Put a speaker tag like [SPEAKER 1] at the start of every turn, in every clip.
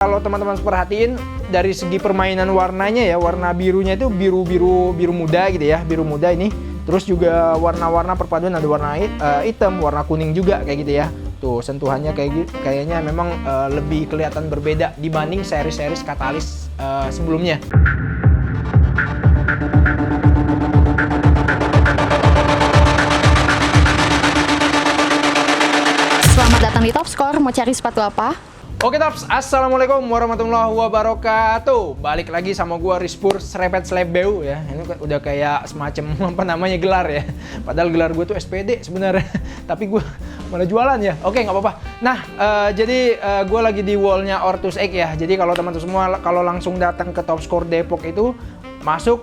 [SPEAKER 1] Kalau teman-teman perhatiin dari segi permainan warnanya ya, warna birunya itu biru muda gitu ya, biru muda ini. Terus juga warna-warna perpaduan, ada warna hitam, warna kuning juga kayak gitu ya. Tuh sentuhannya kayaknya memang lebih kelihatan berbeda dibanding seri-seri Catalyst sebelumnya.
[SPEAKER 2] Selamat datang di Top Score. Mau cari sepatu apa?
[SPEAKER 1] Oke Tops, assalamualaikum warahmatullahi wabarakatuh. Balik lagi sama gua Rizpur Srepet Slebeu ya. Ini udah kayak semacam apa namanya gelar ya. Padahal gelar gue tuh SPD sebenarnya. Tapi gue malah jualan ya. Oke, nggak apa-apa. Nah, jadi gue lagi di wallnya Ortus X ya. Jadi kalau teman-teman semua kalau langsung datang ke Top Score Depok itu masuk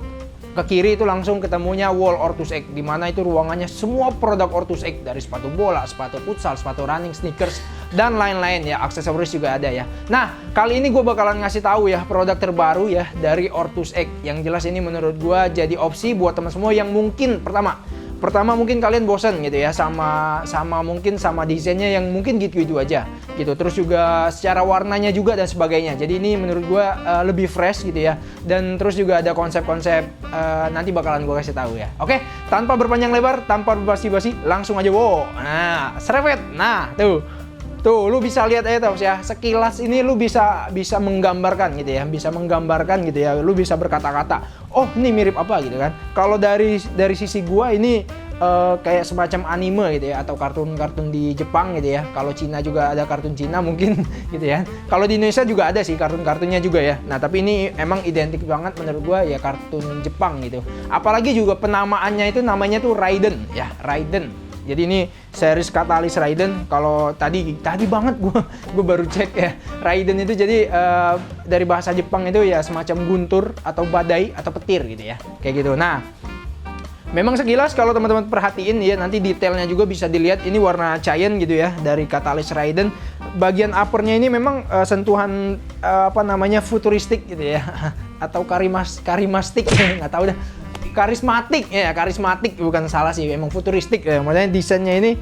[SPEAKER 1] ke kiri itu langsung ketemunya wall Ortus X, di mana itu ruangannya semua produk Ortus X, dari sepatu bola, sepatu futsal, sepatu running, sneakers, dan lain-lain ya, aksesoris juga ada ya. Nah, kali ini gue bakalan ngasih tahu ya produk terbaru ya dari Ortus X. Yang jelas ini menurut gue jadi opsi buat teman semua yang mungkin pertama mungkin kalian bosan gitu ya sama mungkin sama desainnya yang mungkin gitu-gitu aja gitu. Terus juga secara warnanya juga dan sebagainya. Jadi ini menurut gue lebih fresh gitu ya. Dan terus juga ada konsep-konsep nanti bakalan gue kasih tahu ya. Oke, tanpa berpanjang lebar, tanpa basi-basi, langsung aja wow. Nah, serepet. Nah, Tuh, lu bisa lihat aja Tops ya. Sekilas ini lu bisa menggambarkan gitu ya. Bisa menggambarkan gitu ya. Lu bisa berkata-kata, "Oh, ini mirip apa?" gitu kan. Kalau dari sisi gua ini kayak semacam anime gitu ya, atau kartun-kartun di Jepang gitu ya. Kalau Cina juga ada kartun Cina mungkin gitu ya. Kalau di Indonesia juga ada sih kartun-kartunnya juga ya. Nah, tapi ini emang identik banget menurut gua ya kartun Jepang gitu. Apalagi juga penamaannya itu namanya tuh Raiden ya, Raiden. Jadi ini series Catalyst Raiden. Kalau tadi banget gue baru cek ya. Raiden itu jadi dari bahasa Jepang itu ya semacam guntur atau badai atau petir gitu ya. Kayak gitu. Nah, memang sekilas kalau teman-teman perhatiin ya, nanti detailnya juga bisa dilihat, ini warna Giant gitu ya dari Catalyst Raiden. Bagian uppernya ini memang sentuhan apa namanya futuristik gitu ya. Atau karimastik nggak tahu dah. Karismatik bukan salah sih, emang futuristik ya. Makanya desainnya ini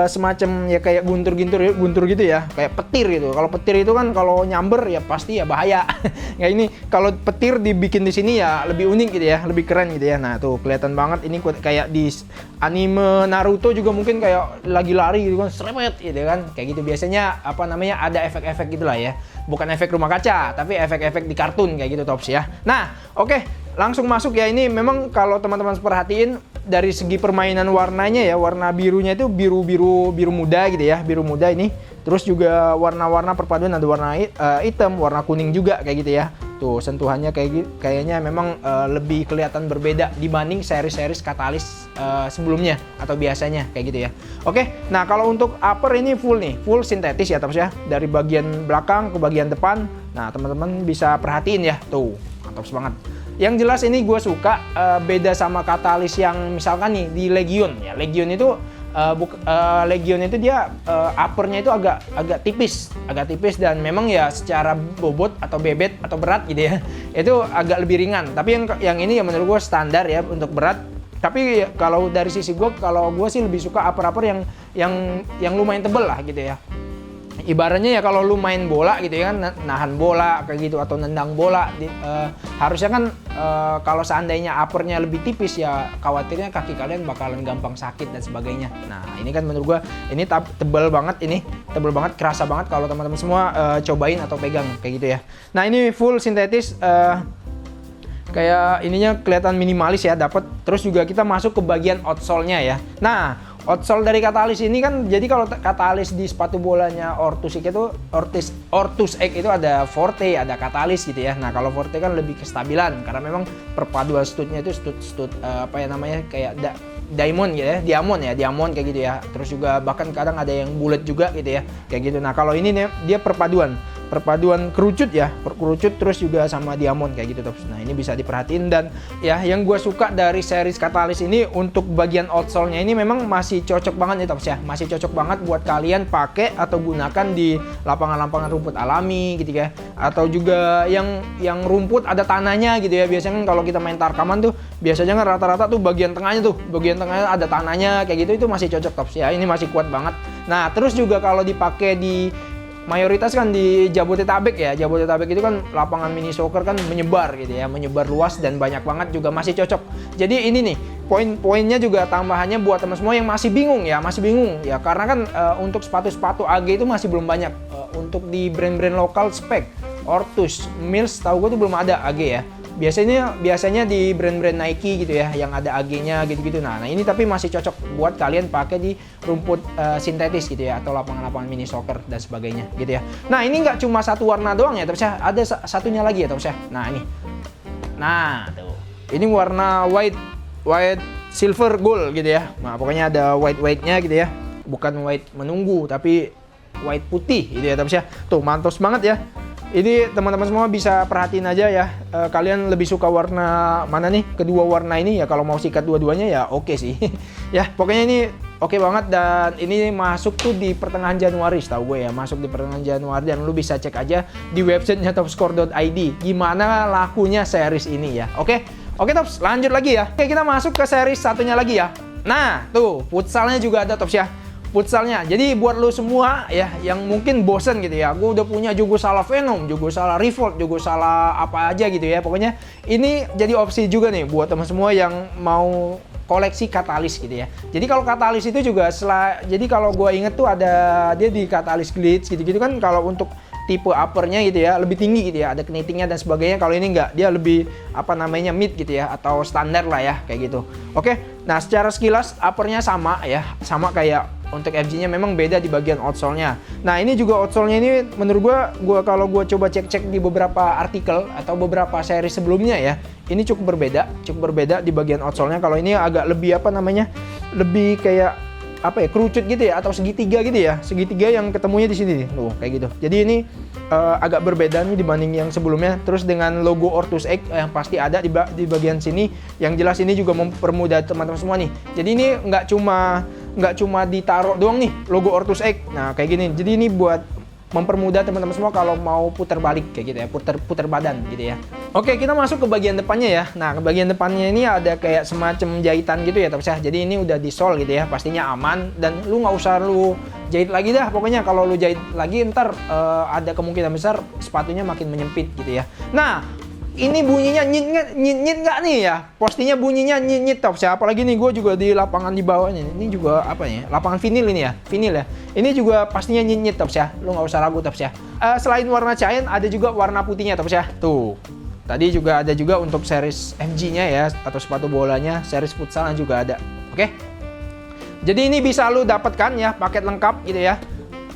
[SPEAKER 1] semacam ya kayak guntur gitu ya, kayak petir gitu. Kalau petir itu kan kalau nyamber ya pasti ya bahaya. Ya ini kalau petir dibikin di sini ya lebih unik gitu ya, lebih keren gitu ya. Nah, tuh kelihatan banget ini kayak di anime Naruto juga mungkin kayak lagi lari gitu kan, serempet gitu kan. Kayak gitu biasanya apa namanya ada efek-efek gitulah ya. Bukan efek rumah kaca, tapi efek-efek di kartun kayak gitu Tops ya. Nah, oke. Langsung masuk ya. Ini memang kalau teman-teman perhatiin dari segi permainan warnanya ya, warna birunya itu biru muda gitu ya, biru muda ini. Terus juga warna-warna perpaduan, ada warna hitam, warna kuning juga kayak gitu ya. Tuh sentuhannya kayaknya memang lebih kelihatan berbeda dibanding seri-seri Catalyst sebelumnya atau biasanya kayak gitu ya. Oke, nah kalau untuk upper ini full sintetis ya Tops ya, dari bagian belakang ke bagian depan. Nah, teman-teman bisa perhatiin ya, tuh mantap banget. Yang jelas ini gue suka beda sama Catalyst yang misalkan nih di Legion ya. Legion itu dia uppernya itu agak tipis dan memang ya secara bobot atau bebet atau berat gitu ya, itu agak lebih ringan. Tapi yang ini ya menurut gue standar ya untuk berat. Tapi kalau dari sisi gue, kalau gue sih lebih suka upper yang lumayan tebel lah gitu ya. Ibaratnya ya kalau lu main bola gitu ya kan, nahan bola kayak gitu atau nendang bola harusnya kan kalau seandainya uppernya lebih tipis ya khawatirnya kaki kalian bakalan gampang sakit dan sebagainya. Nah, ini kan menurut gua ini tebel banget, kerasa banget kalau teman-teman semua cobain atau pegang kayak gitu ya. Nah, ini full sintetis, kayak ininya kelihatan minimalis ya dapat. Terus juga kita masuk ke bagian outsole-nya ya. Nah, outsole dari Catalyst ini kan, jadi kalau Catalyst di sepatu bolanya Ortus X itu ada Forte, ada Catalyst gitu ya. Nah, kalau Forte kan lebih kestabilan karena memang perpaduan studnya itu stud apa ya namanya, kayak diamond gitu ya, diamond kayak gitu ya. Terus juga bahkan kadang ada yang bulat juga gitu ya, kayak gitu. Nah, kalau ini dia perpaduan kerucut terus juga sama diamond kayak gitu Tops. Nah, ini bisa diperhatiin. Dan ya yang gue suka dari series Catalyst ini untuk bagian outsole-nya ini memang masih cocok banget nih Tops ya, masih cocok banget buat kalian pakai atau gunakan di lapangan-lapangan rumput alami gitu ya, atau juga yang rumput ada tanahnya gitu ya. Biasanya kan kalau kita main tarkaman tuh biasanya kan rata-rata tuh bagian tengahnya ada tanahnya kayak gitu, itu masih cocok Tops ya. Ini masih kuat banget. Nah, terus juga kalau dipakai di mayoritas kan di Jabodetabek ya. Jabodetabek itu kan lapangan mini soccer kan menyebar gitu ya, menyebar luas dan banyak banget juga masih cocok. Jadi ini nih poin-poinnya juga tambahannya buat teman semua yang masih bingung ya, karena kan untuk sepatu-sepatu AG itu masih belum banyak. Untuk di brand-brand lokal spek, Ortus, Mills, tahu gue tuh belum ada AG ya. Biasanya di brand-brand Nike gitu ya, yang ada AG-nya gitu-gitu. Nah ini tapi masih cocok buat kalian pakai di rumput sintetis gitu ya, atau lapangan-lapangan mini soccer dan sebagainya gitu ya. Nah ini nggak cuma satu warna doang ya, tapi ada satunya lagi ya, tapi nah ini. Nah tuh, ini warna white silver gold gitu ya. Nah pokoknya ada white-nya gitu ya, bukan white menunggu tapi white putih gitu ya, tapi tuh mantos banget ya. Ini teman-teman semua bisa perhatiin aja ya, kalian lebih suka warna mana nih, kedua warna ini ya. Kalau mau sikat dua-duanya ya oke sih ya, pokoknya ini oke banget. Dan ini masuk tuh di pertengahan Januari, setahu gue ya, masuk di pertengahan Januari. Dan lu bisa cek aja di websitenya topscore.id gimana lakunya series ini ya. Oke Tops, lanjut lagi ya. Oke, kita masuk ke series satunya lagi ya. Nah tuh futsalnya juga ada Tops ya, futsalnya. Jadi buat lo semua ya yang mungkin bosen gitu ya, gue udah punya Jugo Salah Venom, Jugo Salah Revolt, Jugo Salah apa aja gitu ya, pokoknya ini jadi opsi juga nih buat teman semua yang mau koleksi Katalis gitu ya. Jadi kalau Katalis itu juga jadi kalau gue inget tuh ada dia di Katalis Glitch gitu-gitu kan, kalau untuk tipe uppernya gitu ya lebih tinggi gitu ya, ada knittingnya dan sebagainya. Kalau ini enggak, dia lebih apa namanya mid gitu ya, atau standar lah ya kayak gitu. Oke, nah secara sekilas uppernya sama ya, sama kayak untuk FG-nya, memang beda di bagian outsole-nya. Nah ini juga outsole-nya ini menurut gua kalau gua coba cek-cek di beberapa artikel atau beberapa seri sebelumnya ya, ini cukup berbeda di bagian outsole-nya. Kalau ini agak lebih apa namanya, lebih kayak apa ya, kerucut gitu ya, atau segitiga gitu ya, segitiga yang ketemunya di sini nih, tuh kayak gitu. Jadi ini agak berbeda nih dibanding yang sebelumnya. Terus dengan logo Ortus X yang pasti ada di bagian sini. Yang jelas ini juga mempermudah teman-teman semua nih. Jadi ini nggak cuma ditaruh doang nih logo Ortus X. Nah kayak gini. Jadi ini buat mempermudah teman-teman semua kalau mau putar balik kayak gitu ya, putar badan gitu ya. Oke, kita masuk ke bagian depannya ya. Nah, ke bagian depannya ini ada kayak semacam jahitan gitu ya, tapi jadi ini udah di sol gitu ya, pastinya aman dan lu nggak usah lu jahit lagi dah. Pokoknya kalau lu jahit lagi ntar ada kemungkinan besar sepatunya makin menyempit gitu ya. Nah, ini bunyinya nyit nggak nih ya? Pastinya bunyinya nyit Tops ya. Apalagi nih gue juga di lapangan di bawahnya. Ini juga apa ya? Lapangan vinil ini ya, vinil ya. Ini juga pastinya nyit Tops ya. Lu nggak usah ragu Tops ya. Selain warna Giant ada juga warna putihnya Tops ya. Tuh. Tadi juga ada juga untuk series MG-nya ya, atau sepatu bolanya, series futsalnya juga ada. Oke. Jadi ini bisa lu dapatkan ya, paket lengkap gitu ya.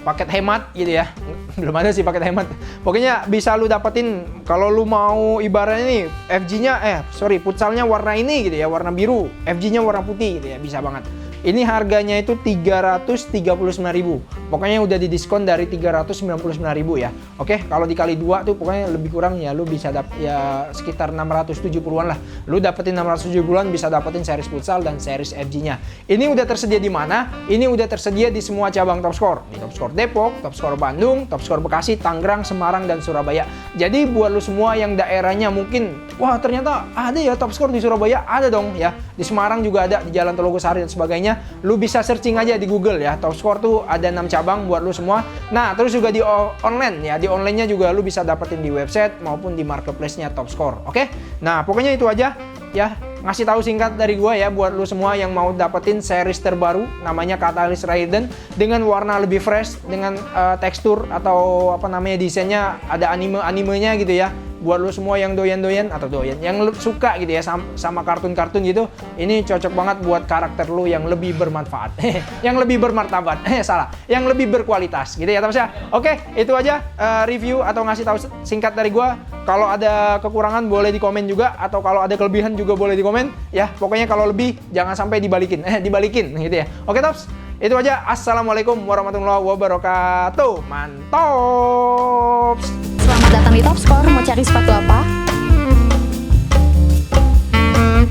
[SPEAKER 1] Paket hemat gitu ya. Belum ada sih paket hemat. Pokoknya bisa lu dapetin kalau lu mau ibaratnya nih FG-nya futsalnya warna ini gitu ya, warna biru, FG-nya warna putih gitu ya, bisa banget. Ini harganya itu 339.000. Pokoknya udah didiskon dari 399.000 ya. Oke, kalau dikali 2 tuh pokoknya lebih kurang ya lu bisa ya sekitar 670-an lah. Lu dapetin 670-an bisa dapetin series futsal dan series FG-nya. Ini udah tersedia di mana? Ini udah tersedia di semua cabang Topscore. Di Topscore Depok, Topscore Bandung, Topscore Bekasi, Tangerang, Semarang dan Surabaya. Jadi buat lu semua yang daerahnya mungkin wah ternyata ada ya Topscore di Surabaya, ada dong ya. Di Semarang juga ada, di Jalan Telogosari dan sebagainya. Lu bisa searching aja di Google ya. Topscore tuh ada 6 cabang buat lu semua. Nah, terus juga di online ya. Di online-nya juga lu bisa dapetin di website maupun di marketplace-nya Topscore. Oke? Nah, pokoknya itu aja ya. Ngasih tahu singkat dari gua ya buat lu semua yang mau dapetin series terbaru namanya Katalis Raiden dengan warna lebih fresh, dengan tekstur atau apa namanya desainnya ada animenya gitu ya. Buat lu semua yang doyan-doyan atau yang suka gitu ya sama kartun-kartun gitu, ini cocok banget buat karakter lu yang lebih bermanfaat, yang lebih bermartabat, yang lebih berkualitas gitu ya teman-teman. Oke, itu aja review atau ngasih tahu singkat dari gua. Kalau ada kekurangan boleh di komen juga, atau kalau ada kelebihan juga boleh di komen ya. Pokoknya kalau lebih jangan sampai dibalikin gitu ya. Oke Tops, itu aja. Assalamualaikum warahmatullahi wabarakatuh. Mantap.
[SPEAKER 2] Selamat datang di Topscore, mau cari sepatu apa?